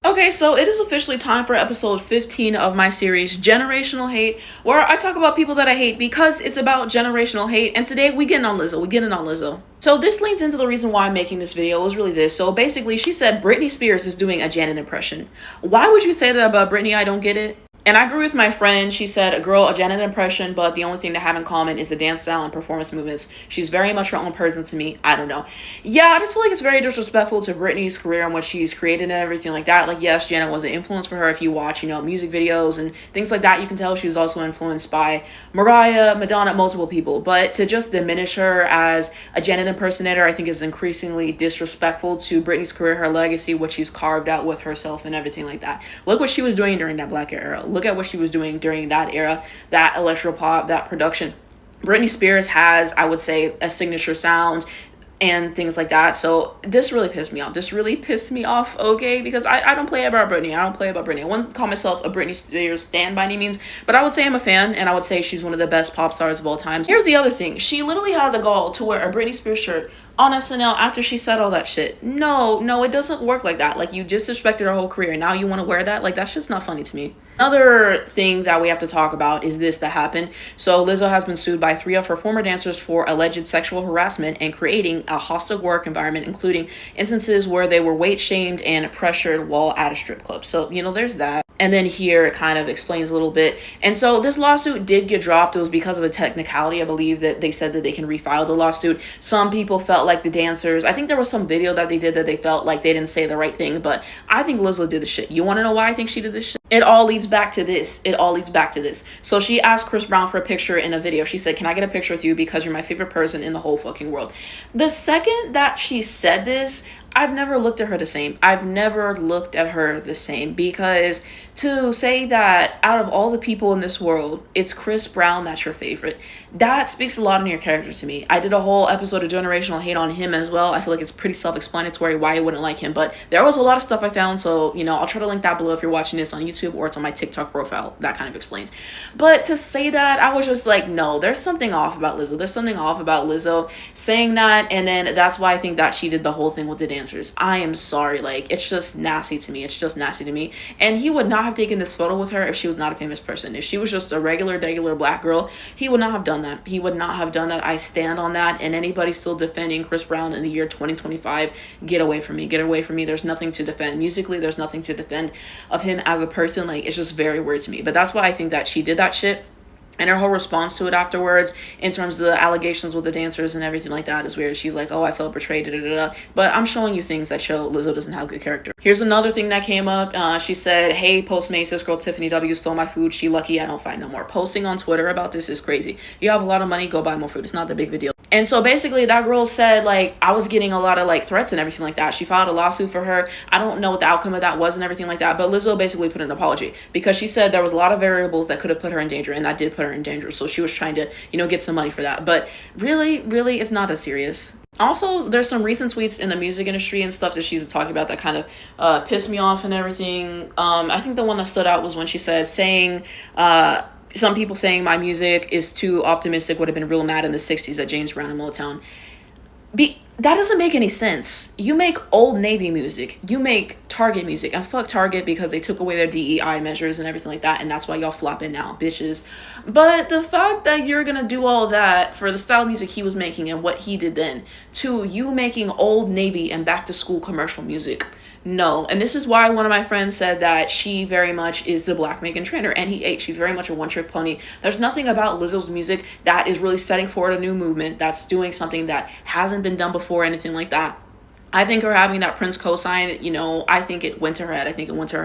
Okay, so it is officially time for episode 15 of my series, Generational Hate, where I talk about people that I hate because it's about generational hate. And today we getting on Lizzo. We getting on Lizzo. So this leads into the reason why I'm making this video. It was really this. So basically, she said Britney Spears is doing a Janet impression. Why would you say that about Britney? I don't get it. And I agree with my friend. She said, a Janet impression, but the only thing they have in common is the dance style and performance movements. She's very much her own person to me. I don't know. Yeah, I just feel like it's very disrespectful to Britney's career and what she's created and everything like that. Like, yes, Janet was an influence for her. If you watch, music videos and things like that, you can tell she was also influenced by Mariah, Madonna, multiple people. But to just diminish her as a Janet impersonator, I think is increasingly disrespectful to Britney's career, her legacy, what she's carved out with herself and everything like that. Look what she was doing during that Black era. Look at what she was doing during that era, that electropop, that production. Britney Spears has, I would say, a signature sound and things like that. So this really pissed me off. This really pissed me off, okay? Because I don't play about Britney. I don't play about Britney. I wouldn't call myself a Britney Spears stan by any means, but I would say I'm a fan, and I would say she's one of the best pop stars of all time. Here's the other thing. She literally had the gall to wear a Britney Spears shirt on SNL after she said all that shit. No, it doesn't work like that. Like, you disrespected her whole career, and now you want to wear that? Like, that's just not funny to me. Another thing that we have to talk about is this that happened. So Lizzo has been sued by 3 of her former dancers for alleged sexual harassment and creating a hostile work environment, including instances where they were weight shamed and pressured while at a strip club. So, there's that. And then here it kind of explains a little bit. And so this lawsuit did get dropped. It was because of a technicality. I believe that they said that they can refile the lawsuit. Some people felt like the dancers, I think there was some video that they did that they felt like they didn't say the right thing, but I think Lizzo did the shit. You want to know why I think she did this shit? It all leads back to this. So she asked Chris Brown for a picture in a video. She said, "Can I get a picture with you because you're my favorite person in the whole fucking world?" The second that she said this, I've never looked at her the same. Because to say that out of all the people in this world, it's Chris Brown that's your favorite, that speaks a lot on your character to me. I did a whole episode of Generational Hate on him as well. I feel like it's pretty self-explanatory why I wouldn't like him, but there was a lot of stuff I found, so, I'll try to link that below if you're watching this on YouTube or it's on my TikTok profile. That kind of explains. But to say that, I was just like, no, there's something off about Lizzo. There's something off about Lizzo saying that, and then that's why I think that she did the whole thing with the dancers. I am sorry, like, it's just nasty to me. And he would not have taken this photo with her if she was not a famous person. If she was just a regular black girl, he would not have done that. I stand on that. And anybody still defending Chris Brown in the year 2025, get away from me. There's nothing to defend musically. There's nothing to defend of him as a person. Like, it's just very weird to me. But that's why I think that she did that shit. And her whole response to it afterwards, in terms of the allegations with the dancers and everything like that, is weird. She's like, "Oh, I felt betrayed, da, da, da, da." But I'm showing you things that show Lizzo doesn't have good character. Here's another thing that came up. She said, "Hey, Postmates, this girl Tiffany W stole my food. She lucky I don't fight no more." Posting on Twitter about this is crazy. You have a lot of money, go buy more food. It's not that big of a deal. And so basically that girl said, like, I was getting a lot of, like, threats and everything like that. She filed a lawsuit for her. I don't know what the outcome of that was and everything like that. But Lizzo basically put an apology because she said there was a lot of variables that could have put her in danger, and that did put her in danger. So she was trying to, get some money for that. But really, it's not that serious. Also, there's some recent tweets in the music industry and stuff that she was talking about that kind of pissed me off and everything. I think the one that stood out was when she said some people saying my music is too optimistic would have been real mad in the 60s at James Brown and Motown. That doesn't make any sense. You make Old Navy music. You make Target music. And fuck Target because they took away their DEI measures and everything like that. And that's why y'all flopping now, bitches. But the fact that you're going to do all that for the style of music he was making and what he did then to you making Old Navy and back to school commercial music. No. And this is why one of my friends said that she very much is the Black Meghan Trainor, and she's very much a one-trick pony. There's nothing about Lizzo's music that is really setting forward a new movement, that's doing something that hasn't been done before, anything like that. I think her having that Prince cosign, I think it went to her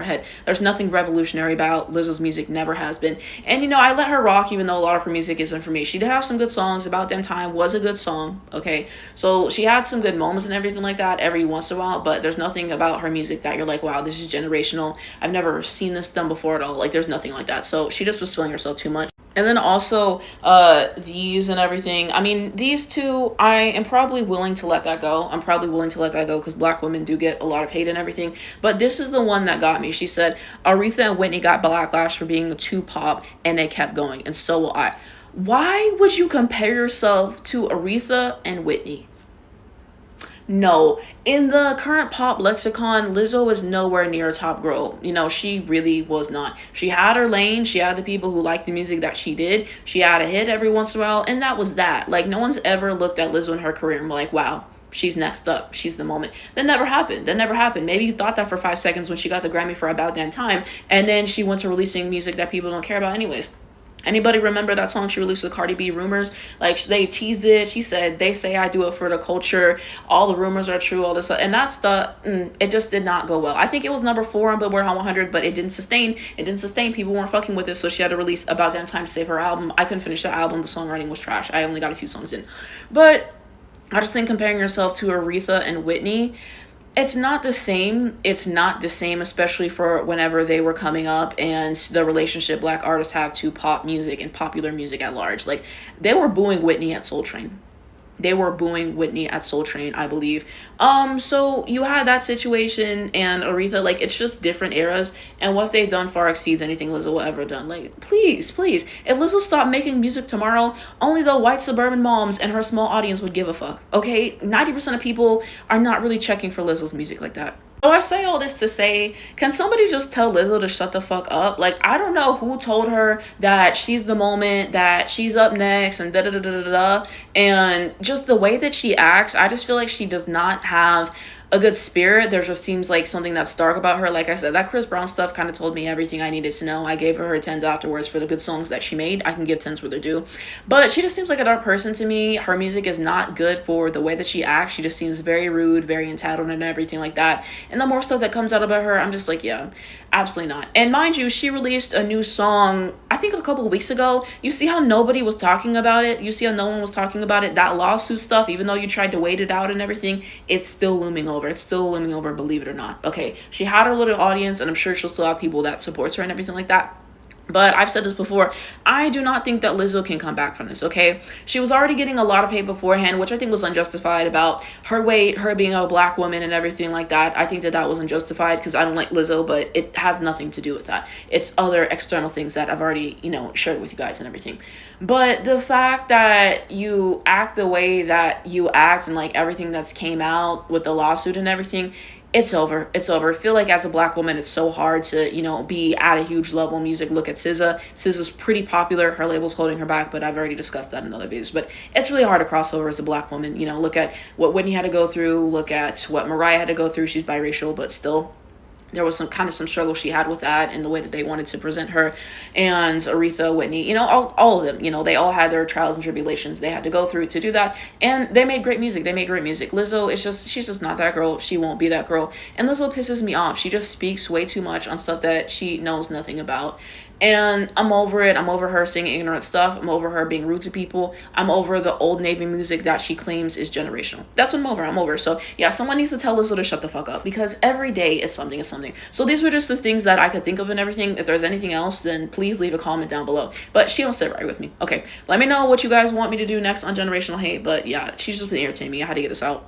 head. There's nothing revolutionary about Lizzo's music, never has been. And, I let her rock, even though a lot of her music isn't for me. She did have some good songs. About Damn Time was a good song, okay? So she had some good moments and everything like that every once in a while, but there's nothing about her music that you're like, wow, this is generational. I've never seen this done before at all. Like, there's nothing like that. So she just was feeling herself too much. And then also these and everything. I mean, these two, I am probably willing to let that go. Because Black women do get a lot of hate and everything. But this is the one that got me. She said, Aretha and Whitney got backlash for being too pop, and they kept going. And so will I. Why would you compare yourself to Aretha and Whitney? No, in the current pop lexicon, Lizzo is nowhere near a top girl. She really was not. She had her lane. She had the people who liked the music that she did. She had a hit every once in a while, and that was that. Like, no one's ever looked at Lizzo in her career and were like, wow, she's next up. She's the moment. That never happened. That never happened. Maybe you thought that for 5 seconds when she got the Grammy for About Damn Time, and then she went to releasing music that people don't care about anyways. Anybody remember that song she released with Cardi B, Rumors? Like, they teased it. She said, they say I do it for the culture. All the rumors are true, all this stuff. And that's it just did not go well. I think it was number 4 on Billboard Hot 100, but it didn't sustain. It didn't sustain. People weren't fucking with it, so she had to release About Damn Time to save her album. I couldn't finish the album. The songwriting was trash. I only got a few songs in. But I just think comparing yourself to Aretha and Whitney, it's not the same. It's not the same, especially for whenever they were coming up and the relationship black artists have to pop music and popular music at large. Like, they were booing Whitney at Soul Train. They were booing Whitney at Soul Train, I believe. So you had that situation, and Aretha, like, it's just different eras, and what they've done far exceeds anything Lizzo will ever done. Like, please, please, if Lizzo stopped making music tomorrow, only the white suburban moms and her small audience would give a fuck, okay? 90% of people are not really checking for Lizzo's music like that. So I say all this to say, can somebody just tell Lizzo to shut the fuck up? Like, I don't know who told her that she's the moment, that she's up next, and da-da-da-da-da-da. And just the way that she acts, I just feel like she does not have a good spirit. There just seems like something that's dark about her. Like I said, that Chris Brown stuff kind of told me everything I needed to know. I gave her 10s afterwards for the good songs that she made. I can give 10s where they're due. But she just seems like a dark person to me. Her music is not good for the way that she acts. She just seems very rude, very entitled, and everything like that. And the more stuff that comes out about her, I'm just like, yeah, absolutely not. And mind you, she released a new song, I think a couple of weeks ago. You see how nobody was talking about it? You see how no one was talking about it? That lawsuit stuff, even though you tried to wait it out and everything, it's still looming over. It's still looming over, believe it or not. Okay, she had her little audience, and I'm sure she'll still have people that supports her and everything like that. But I've said this before, I do not think that Lizzo can come back from this, okay? She was already getting a lot of hate beforehand, which I think was unjustified, about her weight, her being a black woman and everything like that. I think that that was unjustified because I don't like Lizzo, but it has nothing to do with that. It's other external things that I've already, shared with you guys and everything. But the fact that you act the way that you act and like everything that's came out with the lawsuit and everything, it's over. It's over. I feel like as a black woman, it's so hard to, be at a huge level in music. Look at SZA. SZA's pretty popular. Her label's holding her back, but I've already discussed that in other videos. But it's really hard to cross over as a black woman. Look at what Whitney had to go through. Look at what Mariah had to go through. She's biracial, but still, there was some struggle she had with that and the way that they wanted to present her. And Aretha, Whitney, all of them, they all had their trials and tribulations they had to go through to do that. And they made great music. Lizzo, she's just not that girl. She won't be that girl. And Lizzo pisses me off. She just speaks way too much on stuff that she knows nothing about. And I'm over it. I'm over her saying ignorant stuff. I'm over her being rude to people. I'm over the old Navy music that she claims is generational. That's what I'm over. So yeah, someone needs to tell Lizzo to shut the fuck up, because every day is something. So these were just the things that I could think of and everything. If there's anything else, then please leave a comment down below. But she don't sit right with me. Okay, let me know what you guys want me to do next on Generational Hate. But yeah, she's just been irritating me. I had to get this out.